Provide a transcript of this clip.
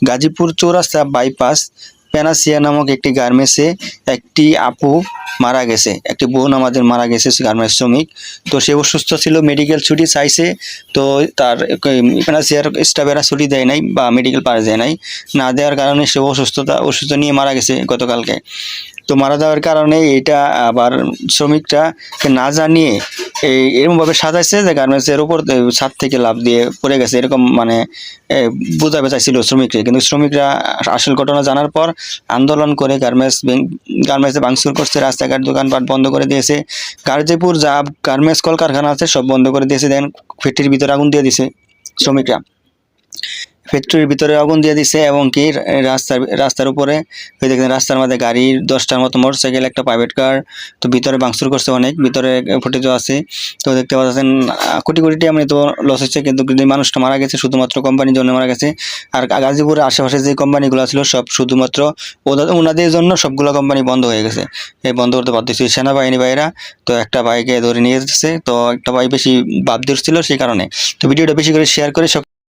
গাজীপুর চৌরাস্তা bypass panacea নামক একটি গার্মেন্টসে একটি আপু মারা গেছে, একটি বোন আমাদের মারা গেছে, গার্মেন্টস শ্রমিক। তো সে অসুস্থ ছিল, মেডিকেল ছুটি চাইছে, তো তার প্যানাসিয়ার স্টাফেরা ছুটি দেয় নাই বা মেডিকেল পাস দেয় নাই, না দেওয়ার কারণে সে অসুস্থ নিয়ে মারা গেছে গতকালকে। তো মারা যাওয়ার কারণে এটা আবার শ্রমিকরা না জানিয়ে এরকমভাবে সাজাইছে যে গার্মেন্টসের উপর ছাদ থেকে লাফ দিয়ে পড়ে গেছে, এরকম মানে বোঝাতে চাইছিল শ্রমিকরা। কিন্তু শ্রমিকরা আসল ঘটনা জানার পর আন্দোলন করে গার্মেন্টসে ভাঙচুর করছে, রাস্তাঘাট দোকানপাট বন্ধ করে দিয়েছে। গাজীপুর যা গার্মেন্টস কলকারখানা আছে সব বন্ধ করে দিয়েছে। দেন ফ্যাক্টরির ভিতরে আগুন দিয়ে দিছে শ্রমিকরা, ফ্যাক্টরির ভিতরে আগুন দিয়ে দিছে। এবং কি রাস্তার উপরে দেখেন, রাস্তার মধ্যে গাড়ি 10টার মতো মোটরসাইকেল, একটা প্রাইভেট কার, তো ভিতরে ভাঙচুর করছে অনেক, ভিতরে ফুটেজও আছে। তো দেখতে পাচ্ছেন কোটি কোটি টাকা তো লস হচ্ছে, কিন্তু মানুষটা মারা গেছে শুধুমাত্র কোম্পানির জন্য মারা গেছে। আর গাজীপুরের আশেপাশে যে কোম্পানিগুলো ছিল সব শুধুমাত্র ওনাদের জন্য সবগুলো কোম্পানি বন্ধ হয়ে গেছে, এই বন্ধ করতে বাধ্য হয়েছে সেনাবাহিনী ভাইরা। তো একটা ভাইকে ধরে নিয়ে যেতেছে, তো একটা ভাই বেশি ভাব ধরছিল সেই কারণে। তো ভিডিওটা বেশি করে শেয়ার করে সব